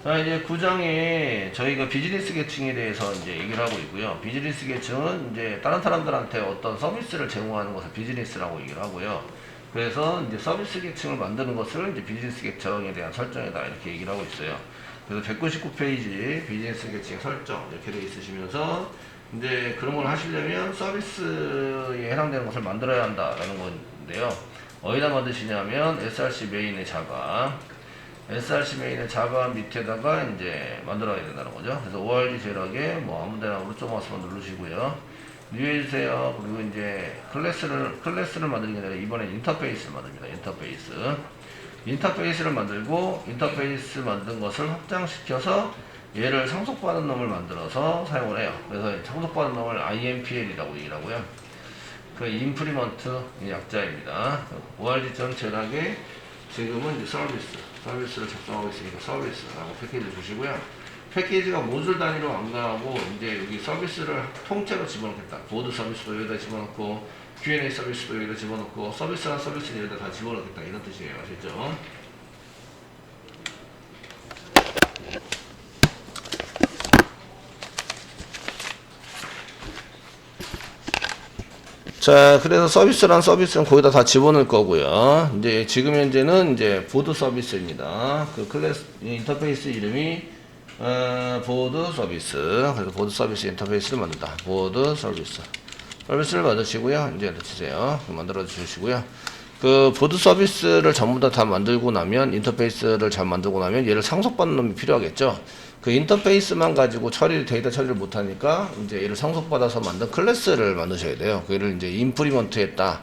자, 이제 9장에 저희가 비즈니스 계층에 대해서 이제 얘기를 하고 있고요. 비즈니스 계층은 이제 다른 사람들한테 어떤 서비스를 제공하는 것을 비즈니스라고 얘기를 하고요. 그래서 이제 서비스 계층을 만드는 것을 이제 비즈니스 계층에 대한 설정이다 이렇게 얘기를 하고 있어요. 그래서 199페이지 비즈니스 계층 설정 이렇게 되어 있으시면서 이제 그런 걸 하시려면 서비스에 해당되는 것을 만들어야 한다라는 건데요. 어디다 만드시냐면 SRC 메인의 자바 SRC 메인의 자바 밑에다가 이제 만들어야 된다는 거죠. 그래서 ORG 제락에 뭐 아무데나 오른쪽 마우스만 누르시고요. 뉴 해주세요. 그리고 이제 클래스를 만드는 게 아니라 이번엔 인터페이스를 만듭니다. 인터페이스를 만들고 인터페이스 만든 것을 확장시켜서 얘를 상속받은 놈을 만들어서 사용을 해요. 그래서 상속받은 놈을 IMPL이라고 얘기를 하고요. 그 임프리먼트 약자입니다. ORG 전 제락에 지금은 이제 서비스를 작성하고 있으니까 서비스라고 패키지 주시고요. 패키지가 모듈 단위로 안 가고 이제 여기 서비스를 통째로 집어넣겠다. 보드 서비스도 여기다 집어넣고 Q&A 서비스도 여기다 집어넣고 서비스랑 서비스는 여기다 다 집어넣겠다 이런 뜻이에요. 아시죠? 자, 그래서 서비스는 거기다 다 집어넣을 거고요. 이제 지금 현재는 이제 보드 서비스입니다. 그 클래스 인터페이스 이름이 보드 서비스. 그래서 보드 서비스 인터페이스를 만든다. 보드 서비스를 만드시고요. 이제 넣으세요. 만들어 주시고요. 그 보드 서비스를 전부 다 만들고 나면 인터페이스를 잘 만들고 나면 얘를 상속받는 놈이 필요하겠죠. 그 인터페이스만 가지고 데이터 처리를 못하니까 이제 얘를 상속받아서 만든 클래스를 만드셔야 돼요. 그를 이제 임프리먼트 했다.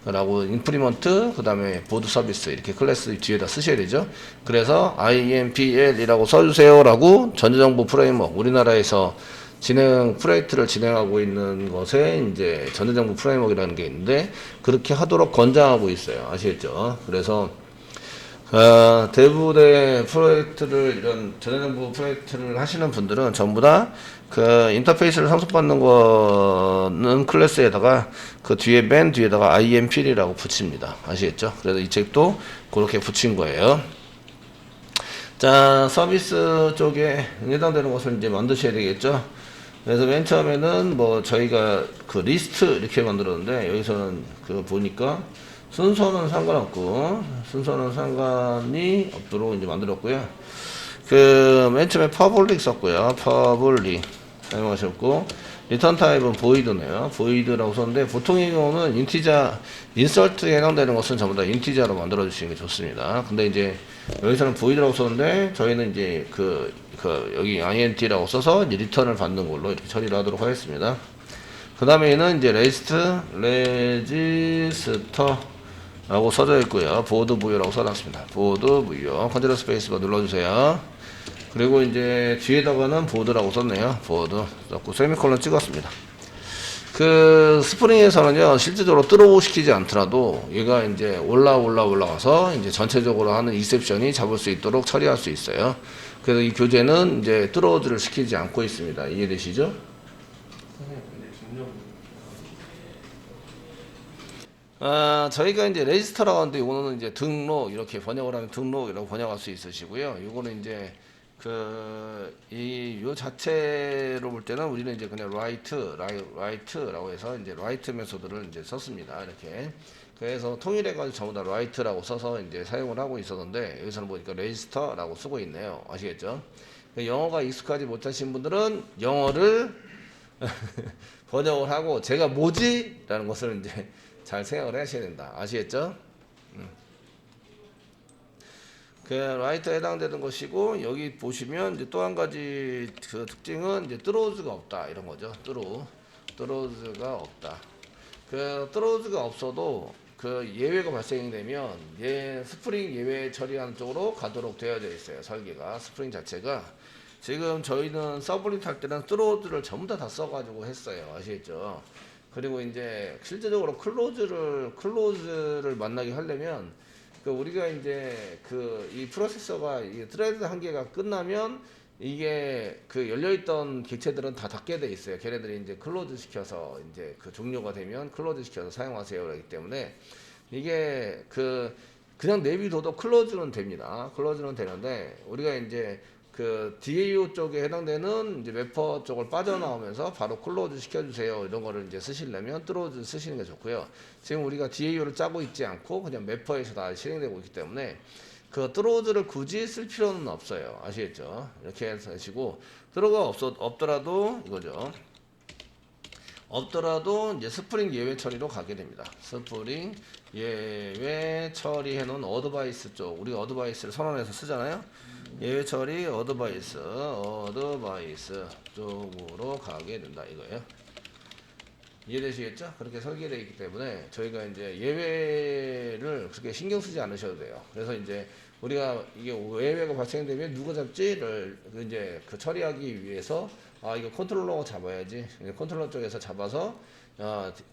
라고 임프리먼트 그 다음에 보드 서비스 이렇게 클래스 뒤에다 쓰셔야 되죠. 그래서 IMPL이라고 써주세요 라고 전자정보 프레임워크 우리나라에서 프로젝트를 진행하고 있는 것에 이제 전자정보 프레임워크라는 게 있는데 그렇게 하도록 권장하고 있어요. 아시겠죠? 그래서 대부분의 이런 전자정보 프로젝트를 하시는 분들은 전부 다 그 인터페이스를 상속받는 거는 클래스에다가 그 맨 뒤에다가 IMPL이라고 붙입니다. 아시겠죠? 그래서 이 책도 그렇게 붙인 거예요. 자, 서비스 쪽에 해당되는 것을 이제 만드셔야 되겠죠? 그래서 맨 처음에는 뭐 저희가 그 리스트 이렇게 만들었는데 여기서는 그 보니까 순서는 상관이 없도록 이제 만들었고요. 그 맨 처음에 퍼블릭 썼고요. 퍼블릭 사용하셨고 리턴 타입은 보이드네요. 보이드라고 썼는데 보통의 경우는 인설트에 해당되는 것은 전부 다 인티저로 만들어 주시는 게 좋습니다. 근데 이제 여기서는 보이드라고 썼는데 저희는 이제 여기 int라고 써서 이제 리턴을 받는 걸로 이렇게 처리를 하도록 하겠습니다. 그 다음에는 이제 레지스터라고 써져 있고요. 보드 부여라고 써놨습니다. 보드 부여 컨트롤 스페이스바 눌러주세요. 그리고 이제 뒤에다가는 보드라고 썼네요. 보드 썼고 세미콜론 찍었습니다. 그 스프링에서는요 실제적으로 뚫어 시키지 않더라도 얘가 이제 올라가서 이제 전체적으로 하는 이셉션이 잡을 수 있도록 처리할 수 있어요. 그래서 이 교재는 이제 뚫어즈를 시키지 않고 있습니다. 이해되시죠? 저희가 이제 레지스터라고 하는데 이거는 이제 등록 이렇게 번역을 하면 등록이라고 번역할 수 있으시고요. 이거는 이제 요 자체로 볼 때는 우리는 이제 그냥 write라고 해서 이제 write 메소드를 이제 썼습니다. 이렇게. 그래서 통일해가지고 전부 다 write라고 써서 이제 사용을 하고 있었는데 여기서는 보니까 register라고 쓰고 있네요. 아시겠죠? 영어가 익숙하지 못하신 분들은 영어를 번역을 하고 제가 뭐지? 라는 것을 이제 잘 생각을 하셔야 된다. 아시겠죠? 그 라이터에 해당되는 것이고 여기 보시면 이제 또 한 가지 그 특징은 이제 뚫어즈가 없다 이런 거죠. 뚫어즈가 없다. 그 뚫어즈가 없어도 그 예외가 발생이 되면 스프링 예외 처리하는 쪽으로 가도록 되어져 있어요. 설계가 스프링 자체가 지금 저희는 서블릿 할 때는 뚫어즈를 전부 다 써가지고 했어요. 아시겠죠? 그리고 이제 실제적으로 클로즈를 만나게 하려면 우리가 이제 이 프로세서가 트레드 한 개가 끝나면 이게 열려있던 객체들은 다 닫게 돼 있어요. 걔네들이 이제 클로즈 시켜서 이제 종료가 되면 클로즈 시켜서 사용하세요. 그렇기 때문에 이게 그냥 내비둬도 클로즈는 됩니다. 클로즈는 되는데 우리가 이제 그 DAO 쪽에 해당되는 이제 매퍼 쪽을 빠져나오면서 바로 클로즈 시켜주세요. 이런 거를 이제 쓰시려면 트로즈 쓰시는 게 좋고요. 지금 우리가 DAO를 짜고 있지 않고 그냥 매퍼에서 다 실행되고 있기 때문에 그 트로즈를 굳이 쓸 필요는 없어요. 아시겠죠? 이렇게 해서 하시고 트로가 없더라도 이거죠. 없더라도 이제 스프링 예외 처리로 가게 됩니다. 스프링 예외 처리해 놓은 어드바이스 쪽, 우리가 어드바이스를 선언해서 쓰잖아요. 예외 처리 어드바이스 쪽으로 가게 된다 이거예요. 이해되시겠죠? 그렇게 설계되어 있기 때문에 저희가 이제 예외를 그렇게 신경 쓰지 않으셔도 돼요. 그래서 이제 우리가 이게 예외가 발생되면 누가 잡지를 이제 그 처리하기 위해서 이거 컨트롤러가 잡아야지. 컨트롤러 쪽에서 잡아서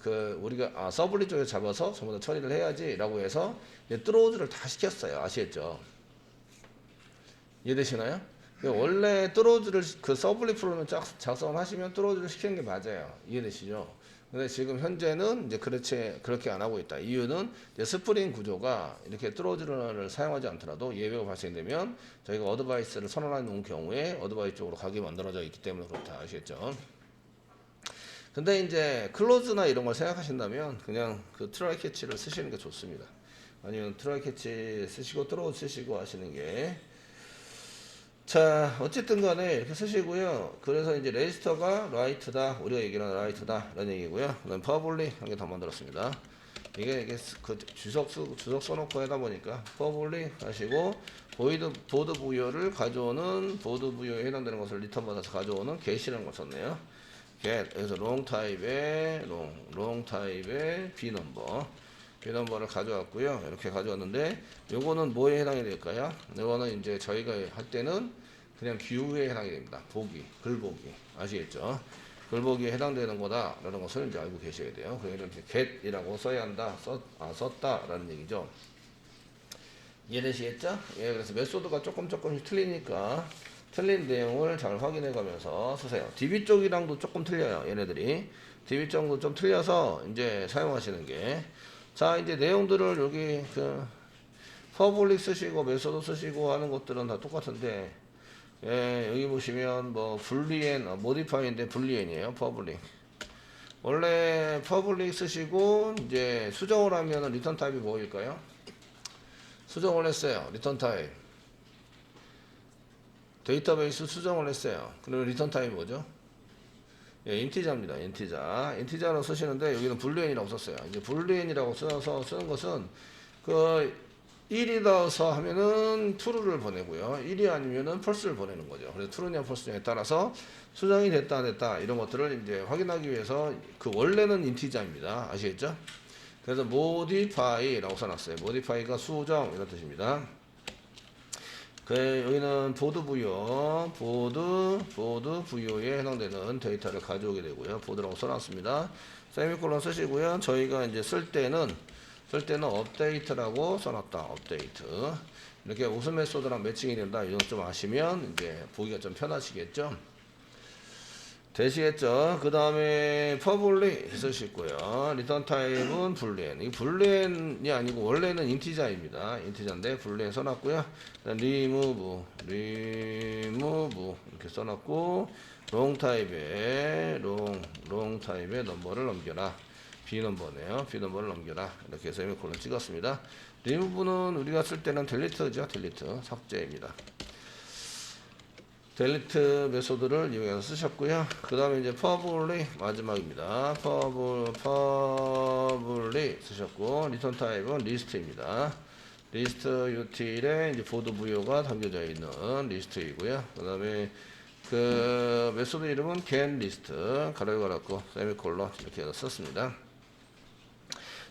그 우리가 서블리 쪽에서 잡아서 전부 다 처리를 해야지라고 해서 이제 트로즈를 다 시켰어요. 아시겠죠? 이해되시나요? 원래 트로즈를 그 서블리 프로그램 작성을 하시면 트로즈를 시키는 게 맞아요. 이해되시죠? 근데 지금 현재는 이제 그렇게 안 하고 있다. 이유는 이제 스프링 구조가 이렇게 트로즈를 사용하지 않더라도 예외가 발생되면 저희가 어드바이스를 선언해 놓은 경우에 어드바이스 쪽으로 가게 만들어져 있기 때문에 그렇다. 아시겠죠? 근데 이제 클로즈나 이런 걸 생각하신다면 그냥 그 트라이 캐치를 쓰시는 게 좋습니다. 아니면 트라이 캐치 쓰시고 트로즈 쓰시고 하시는 게 자, 어쨌든 간에 이렇게 쓰시고요. 그래서 이제 레지스터가 라이트다. 우리가 얘기하는 라이트다. 라는 얘기고요. 그 다음 퍼블릭 한 개 더 만들었습니다. 이게 그 주석 써놓고 하다 보니까 퍼블릭 하시고 보드 부여를 가져오는 보드 부여에 해당되는 것을 리턴 받아서 가져오는 get이라는 걸 썼네요. get. 그래서 long 타입의 비넘버를 가져왔고요. 이렇게 가져왔는데 요거는 뭐에 해당이 될까요? 요거는 이제 저희가 할 때는 그냥 뷰에 해당이 됩니다. 글보기. 아시겠죠? 글보기에 해당되는 거다라는 것을 이제 알고 계셔야 돼요. 그래서 get이라고 써야 한다. 썼다라는 얘기죠. 이해되시겠죠? 예, 그래서 메소드가 조금씩 틀리니까 틀린 내용을 잘 확인해 가면서 쓰세요. DB 쪽이랑도 조금 틀려요. 얘네들이. DB 쪽도 좀 틀려서 이제 사용하시는 게 자, 이제 내용들을 여기 퍼블릭 쓰시고 메소드 쓰시고 하는 것들은 다 똑같은데 예, 여기 보시면 뭐 불리엔 모디파이인데 불리엔이에요. 퍼블릭. 원래 퍼블릭 쓰시고 이제 수정을 하면은 리턴 타입이 뭐일까요? 수정을 했어요. 리턴 타입. 데이터베이스 수정을 했어요. 그러면 리턴 타입이 뭐죠? 예, 인티자입니다. 인티자로 쓰시는데 여기는 불리엔이라고 썼어요. 이제 불리엔이라고 써서 쓰는 것은 그 1이라서 하면은 true를 보내고요. 1이 아니면은 false를 보내는 거죠. 그래서 true냐 false냐에 따라서 수정이 됐다 안 됐다 이런 것들을 이제 확인하기 위해서 그 원래는 인티자입니다. 아시겠죠? 그래서 modify라고 써놨어요. modify가 수정 이런 뜻입니다. 여기는 보드 부여에 해당되는 데이터를 가져오게 되고요. 보드라고 써놨습니다. 세미콜론 쓰시고요. 저희가 이제 쓸 때는 업데이트라고 써놨다. 업데이트. 이렇게 무슨 메소드랑 매칭이 된다. 이건 좀 아시면 이제 보기가 좀 편하시겠죠. 되시겠죠? 그 다음에 퍼블릭 쓰시고요. 리턴 타입은 불리엔. 이 불리엔이 아니고 원래는 인티자입니다. 인티자인데 불리엔 써놨고요. 리무브 이렇게 써놨고 롱 타입의 넘버를 넘겨라. B넘버네요. B넘버를 넘겨라. 이렇게 해서 세미콜론 찍었습니다. 리무브는 우리가 쓸 때는 델리트죠. 델리트 삭제입니다. 델리트 메소드를 이용해서 쓰셨고요. 그 다음에 이제 퍼블릭 마지막입니다. 퍼블릭 쓰셨고 리턴 타입은 리스트입니다. 리스트 util에 이제 보드 부여가 담겨져 있는 리스트이고요. 그 다음에 그 메소드 이름은 getList 가로 열고 세미콜론 이렇게 해서 썼습니다.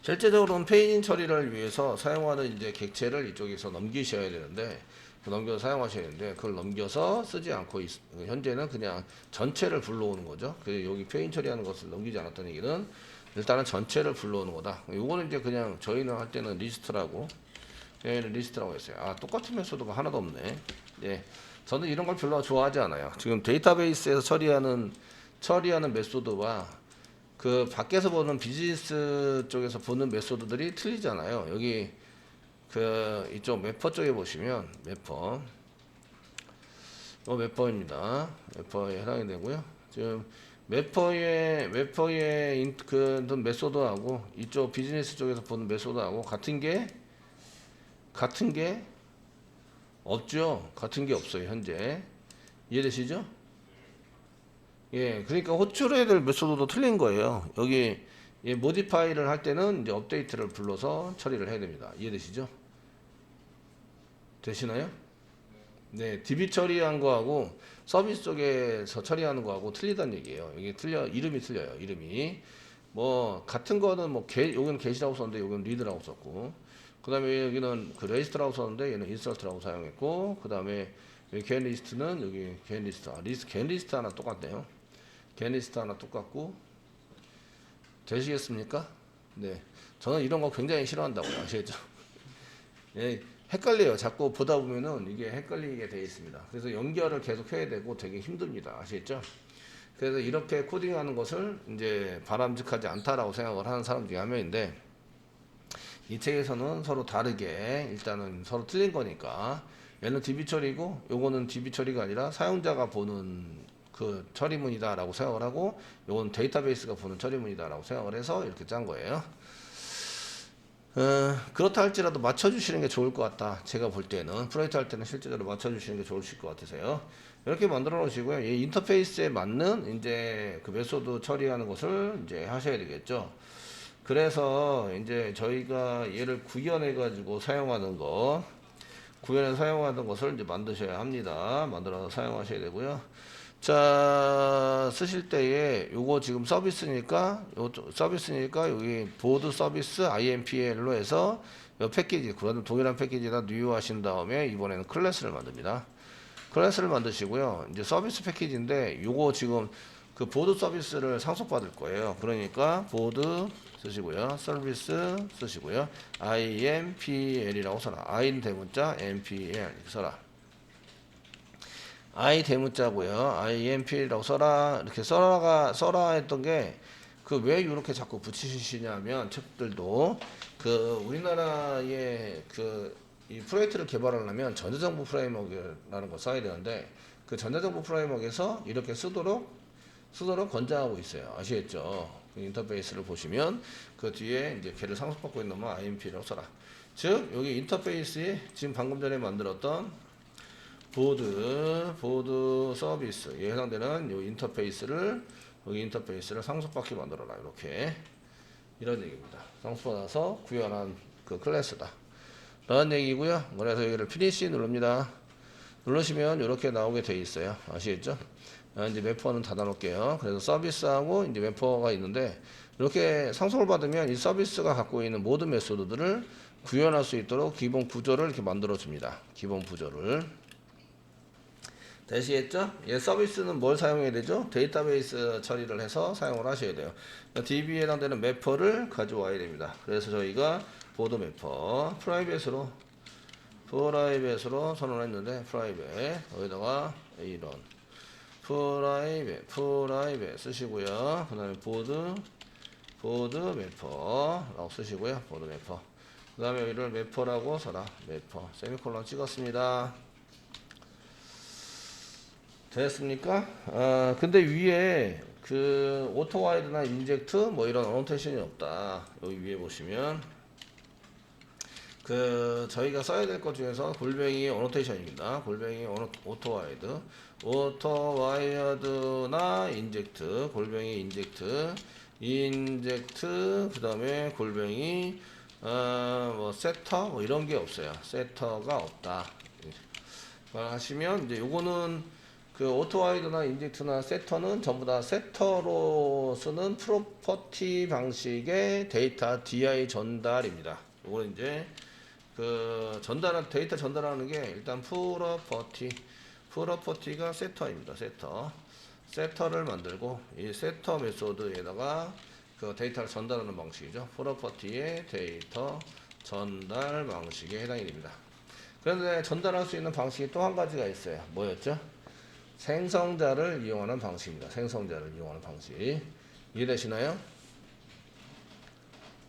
실제적으로는 페이징 처리를 위해서 사용하는 이제 객체를 이쪽에서 넘기셔야 되는데 넘겨서 사용하셔야 되는데 그걸 넘겨서 쓰지 않고 현재는 그냥 전체를 불러오는 거죠. 그래서 여기 페인 처리하는 것을 넘기지 않았던 얘기는 일단은 전체를 불러오는 거다. 요거는 이제 그냥 저희는 할 때는 리스트라고 했어요. 똑같은 메소드가 하나도 없네. 예. 저는 이런 걸 별로 좋아하지 않아요. 지금 데이터베이스에서 처리하는 메소드와 그 밖에서 보는 비즈니스 쪽에서 보는 메소드들이 틀리잖아요. 여기 이쪽 매퍼 쪽에 보시면 매퍼입니다. 매퍼에 해당이 되고요. 지금 매퍼의 그 메소드하고 이쪽 비즈니스 쪽에서 보는 메소드하고 같은 게 없죠. 같은 게 없어요, 현재. 이해되시죠? 예, 그러니까 호출해야 될 메소드도 틀린 거예요. 여기 모디파이를 할 때는 이제 업데이트를 불러서 처리를 해야 됩니다. 이해되시죠? 되시나요? 네, DB 처리한 거하고 서비스 쪽에서 처리하는 거하고 틀리다는 얘기예요. 이게 이름이 틀려요. 이름이 뭐 같은 거는 뭐 여기는 get이라고 썼는데 여기는 read라고 썼고, 그 다음에 여기는 그 register라고 썼는데 얘는 insert라고 사용했고, 그 다음에 여기 get list는 여기 get list, get list 하나 똑같네요. get list 하나 똑같고. 되시겠습니까? 네, 저는 이런 거 굉장히 싫어한다고요. 아시겠죠? 예, 헷갈려요. 자꾸 보다 보면은 이게 헷갈리게 되어 있습니다. 그래서 연결을 계속 해야 되고 되게 힘듭니다. 아시겠죠? 그래서 이렇게 코딩하는 것을 이제 바람직하지 않다라고 생각을 하는 사람 중에 한 명인데, 이 책에서는 서로 다르게 일단은 서로 틀린 거니까 얘는 DB 처리고 요거는 DB 처리가 아니라 사용자가 보는 그 처리문이다 라고 생각을 하고, 요건 데이터베이스가 보는 처리문이다 라고 생각을 해서 이렇게 짠 거예요. 그렇다 할지라도 맞춰주시는 게 좋을 것 같다. 제가 볼 때는 프로젝트 할 때는 실제적으로 맞춰주시는 게 좋으실 것 같아서요. 이렇게 만들어 놓으시고요. 이 인터페이스에 맞는 이제 그 메소드 처리하는 것을 이제 하셔야 되겠죠. 그래서 이제 저희가 얘를 구현해 가지고 구현해 사용하는 것을 이제 만드셔야 합니다. 만들어서 사용하셔야 되고요. 자, 쓰실 때에 요거 지금 서비스니까 여기 보드 서비스 IMPL로 해서 요 패키지, 그거는 동일한 패키지에다 뉴 하신 다음에 이번에는 클래스를 만듭니다. 클래스를 만드시고요. 이제 서비스 패키지인데 요거 지금 그 보드 서비스를 상속받을 거예요. 그러니까 보드 쓰시고요. 서비스 쓰시고요. IMPL이라고 써라. I는 대문자, MPL 이렇게 써라. I 대문자고요. IMPL이라고 써라. 이렇게 써라 했던 게 그 왜 이렇게 자꾸 붙이시냐면, 책들도 그 우리나라의 그 이 프로젝트를 개발하려면 전자정보 프레임워크라는 걸 써야 되는데, 그 전자정보 프레임워크에서 이렇게 쓰도록 권장하고 있어요. 아시겠죠? 그 인터페이스를 보시면 그 뒤에 이제 걔를 상속받고 있는 놈은 IMP라고 써라. 즉 여기 인터페이스에 지금 방금 전에 만들었던 보드 서비스에 해당되는 요 인터페이스를 상속받게 만들어라. 이렇게 이런 얘기입니다. 상속받아서 구현한 그 클래스다 라는 얘기고요. 그래서 여기를 피니시 누릅니다. 누르시면 이렇게 나오게 돼 있어요. 아시겠죠? 이제 매퍼는 닫아 놓을게요. 그래서 서비스하고 이제 매퍼가 있는데, 이렇게 상속을 받으면 이 서비스가 갖고 있는 모든 메소드들을 구현할 수 있도록 기본 구조를 이렇게 만들어 줍니다. 기본 구조를. 되시겠죠? 예, 서비스는 뭘 사용해야 되죠? 데이터베이스 처리를 해서 사용을 하셔야 돼요. DB에 해당되는 매퍼를 가져와야 됩니다. 그래서 저희가 보드 매퍼 프라이빗으로 선언했는데, 프라이빗 여기다가 이런 프라이빗 쓰시고요. 그 다음에 보드 매퍼라고 쓰시고요. 보드 매퍼. 그 다음에 여기를 매퍼라고 써라. 매퍼 세미콜론 찍었습니다. 됐습니까? 근데 위에 그 오토와이드나 인젝트 뭐 이런 어노테이션이 없다. 여기 위에 보시면 그 저희가 써야 될 것 중에서 골뱅이 어노테이션입니다. 골뱅이 오토와이드나 인젝트, 골뱅이 인젝트, 그 다음에 골뱅이 뭐 세터 뭐 이런 게 없어요. 세터가 없다 하시면, 이제 요거는 그 오토와이드나 인젝트나 세터는 전부 다 세터로 쓰는 프로퍼티 방식의 데이터 DI 전달입니다. 요거는 이제 그 데이터 전달하는 게 일단 프로퍼티가 세터입니다. 세터를 만들고, 이 세터 메소드에다가 그 데이터를 전달하는 방식이죠. 프로퍼티의 데이터 전달 방식에 해당이 됩니다. 그런데 전달할 수 있는 방식이 또 한 가지가 있어요. 뭐였죠? 생성자를 이용하는 방식입니다. 생성자를 이용하는 방식. 이해되시나요?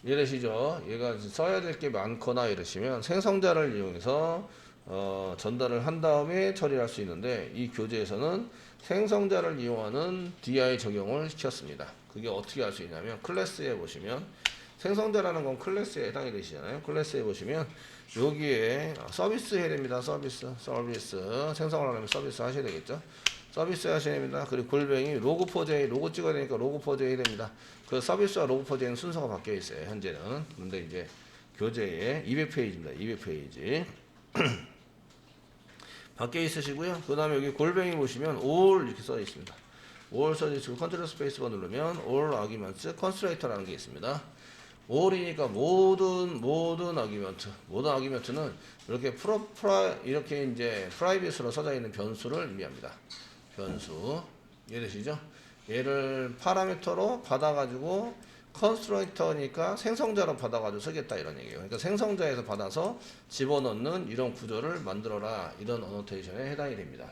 이해되시죠? 얘가 써야 될 게 많거나 이러시면 생성자를 이용해서 전달을 한 다음에 처리할 수 있는데 이 교재에서는 생성자를 이용하는 DI 적용을 시켰습니다. 그게 어떻게 할 수 있냐면 클래스에 보시면 생성자라는 건 클래스에 해당이 되시잖아요. 클래스에 보시면 여기에 서비스 해야 됩니다. 서비스 생성을 하려면 서비스 하셔야 되겠죠. 서비스 하셔야 됩니다. 그리고 골뱅이 로그4j 로고 찍어야 되니까 로그4j 해야 됩니다. 그 서비스와 로그4j는 순서가 바뀌어 있어요. 현재는. 근데 이제 교재에 200페이지입니다. 200페이지. 밖에 있으시고요. 그 다음에 여기 골뱅이 보시면 all 이렇게 써 있습니다. all 써 있고 컨트롤 스페이스바 누르면 all arguments constraint라는 게 있습니다. all이니까 모든 아규먼트는 이렇게 이렇게 이제 프라이빗으로 써져 있는 변수를 의미합니다. 변수 이해되시죠? 얘를 파라미터로 받아가지고 컨스트럭터니까 생성자로 받아가지고 쓰겠다 이런 얘기예요. 그러니까 생성자에서 받아서 집어넣는 이런 구조를 만들어라 이런 어노테이션에 해당이 됩니다.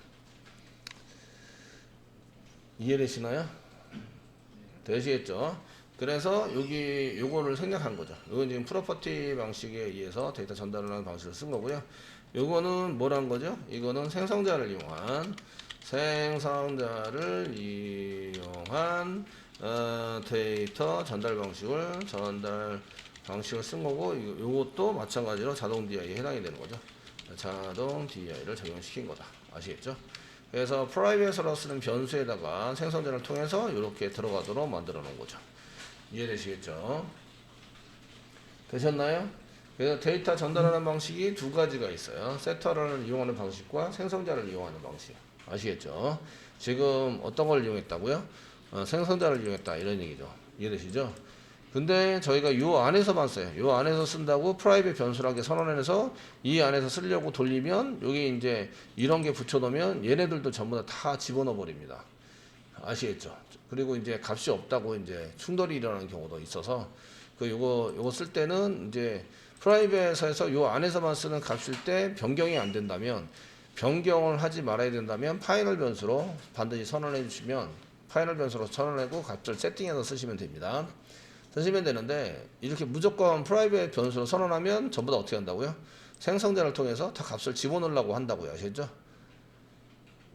이해되시나요? 되시겠죠? 그래서 여기 요거를 생략한 거죠. 이건 지금 프로퍼티 방식에 의해서 데이터 전달을 하는 방식을 쓴 거고요. 요거는 뭐란 거죠? 이거는 생성자를 이용한 데이터 전달 방식을 쓴 거고, 요것도 마찬가지로 자동 DI에 해당이 되는 거죠. 자동 DI를 적용시킨 거다. 아시겠죠? 그래서 프라이빗으로 쓰는 변수에다가 생성자를 통해서 이렇게 들어가도록 만들어 놓은 거죠. 이해되시겠죠? 되셨나요? 그래서 데이터 전달하는 방식이 두 가지가 있어요. 세터를 이용하는 방식과 생성자를 이용하는 방식. 아시겠죠? 지금 어떤 걸 이용했다고요? 생성자를 이용했다 이런 얘기죠. 이해되시죠? 근데 저희가 요 안에서만 써요. 요 안에서 쓴다고 프라이빗 변수라게 선언해서 이 안에서 쓰려고 돌리면 여기 이제 이런 게 붙여놓으면 얘네들도 전부 다 집어넣어 버립니다. 아시겠죠? 그리고 이제 값이 없다고 이제 충돌이 일어나는 경우도 있어서 요거 쓸 때는 이제 프라이빗에서 요 안에서만 쓰는 값일 때 변경이 안 된다면, 변경을 하지 말아야 된다면 파이널 변수로 반드시 선언해 주시면 파이널 변수로 선언하고 값을 세팅해서 쓰시면 됩니다. 쓰시면 되는데 이렇게 무조건 프라이빗 변수로 선언하면 전부 다 어떻게 한다고요? 생성자를 통해서 다 값을 집어넣으려고 한다고요. 아시겠죠?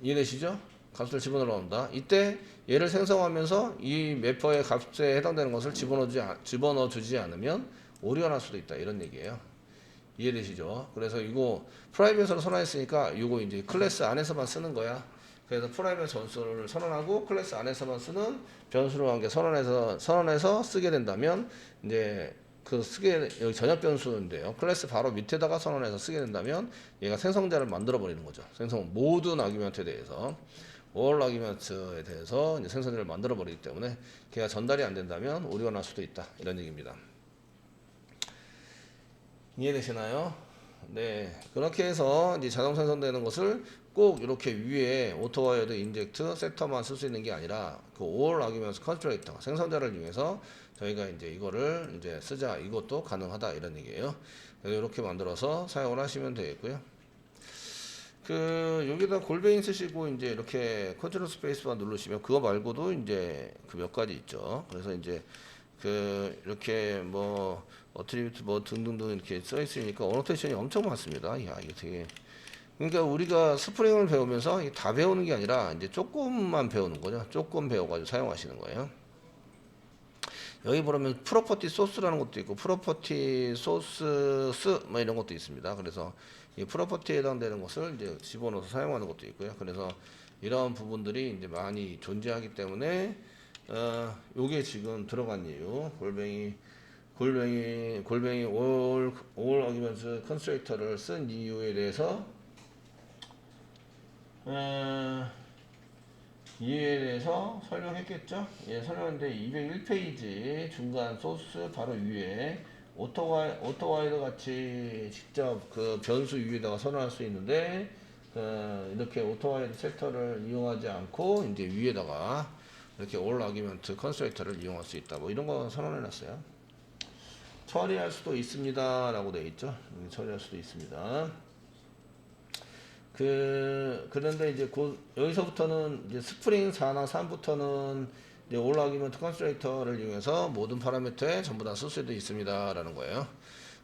이해되시죠? 값을 집어넣으려고 한다. 이때 얘를 생성하면서 이 매퍼의 값에 해당되는 것을 집어넣어 주지 않으면 오류가 날 수도 있다. 이런 얘기예요. 이해되시죠? 그래서 이거 프라이빗으로 선언했으니까 이거 이제 클래스 안에서만 쓰는 거야. 그래서 프라이빗 변수를 선언하고 클래스 안에서만 쓰는 변수로 한 개 선언해서 쓰게 된다면 이제 여기 전역 변수인데요. 클래스 바로 밑에다가 선언해서 쓰게 된다면 얘가 생성자를 만들어 버리는 거죠. 모든 아규먼트에 대해서 all 아규먼트에 대해서 이제 생성자를 만들어 버리기 때문에 걔가 전달이 안 된다면 오류가 날 수도 있다. 이런 얘기입니다. 이해되시나요? 네. 그렇게 해서 이제 자동 생성되는 것을 꼭 이렇게 위에 오토와이어드 인젝트 세터만 쓸 수 있는 게 아니라 그 all arguments constructor 생성자를 이용해서 저희가 이제 이거를 이제 쓰자, 이것도 가능하다 이런 얘기예요. 그래서 이렇게 만들어서 사용을 하시면 되겠고요. 여기다 골뱅이 쓰시고 이제 이렇게 컨트롤 스페이스바 누르시면 그거 말고도 이제 그 몇 가지 있죠. 그래서 이제 이렇게 어트리뷰트 등등등 이렇게 써 있으니까 어노테이션이 엄청 많습니다. 이게 되게. 그러니까 우리가 스프링을 배우면서 다 배우는 게 아니라 이제 조금만 배우는 거죠. 조금 배워가지고 사용하시는 거예요. 여기 보면 프로퍼티 소스라는 것도 있고 프로퍼티 소스 이런 것도 있습니다. 그래서 이 프로퍼티에 해당되는 것을 이제 집어넣어서 사용하는 것도 있고요. 그래서 이런 부분들이 이제 많이 존재하기 때문에 요게 지금 들어간 이유 골뱅이 all arguments constructor를 쓴 이유에 대해서 이에 대해서 설명했겠죠? 예, 설명했는데 201페이지 중간 소스 바로 위에 오토와이드 같이 직접 그 변수 위에다가 선언할 수 있는데 이렇게 오토와이드 섹터를 이용하지 않고 이제 위에다가 이렇게 all argument constructor를 이용할 수 있다. 이런 거 선언해 놨어요. 처리할 수도 있습니다. 라고 되어 있죠. 처리할 수도 있습니다. 그런데 이제 여기서부터는 이제 스프링 4나 3부터는 이제 all argument constructor를 이용해서 모든 파라미터에 전부 다 쓸 수도 있습니다. 라는 거예요.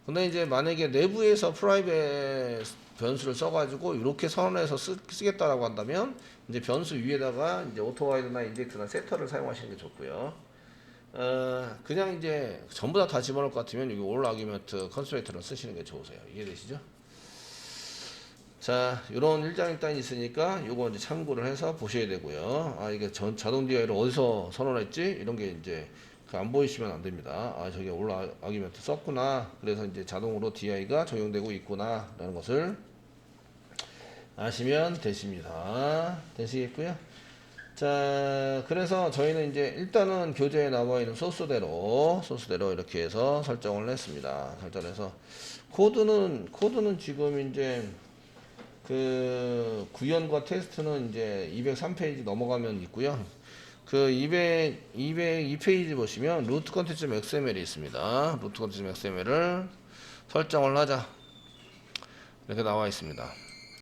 근데 이제 만약에 내부에서 프라이빗 변수를 써가지고 이렇게 선언해서 쓰겠다라고 한다면 이제 변수 위에다가 이제 오토와이드나 인젝트나 세터를 사용하시는 게 좋고요. 그냥 이제 전부 다 집어넣을 것 같으면 여기 올 아규먼트 컨스트레이터를 쓰시는 게 좋으세요. 이해되시죠? 자, 요런 일장일단이 있으니까 요거 이제 참고를 해서 보셔야 되고요. 아, 이게 자동 DI를 어디서 선언했지? 이런 게 이제 안 보이시면 안 됩니다. 아, 저기 올 아규먼트 썼구나. 그래서 이제 자동으로 DI가 적용되고 있구나. 라는 것을 아시면 되십니다. 되시겠고요. 자, 그래서 저희는 이제 일단은 교재에 나와 있는 소스대로 이렇게 해서 설정을 했습니다. 설정해서 코드는 지금 이제 그 구현과 테스트는 이제 203페이지 넘어가면 있고요. 그 202페이지 보시면 루트 컨텐츠 XML이 있습니다. 루트 컨텐츠 XML을 설정을 하자. 이렇게 나와 있습니다.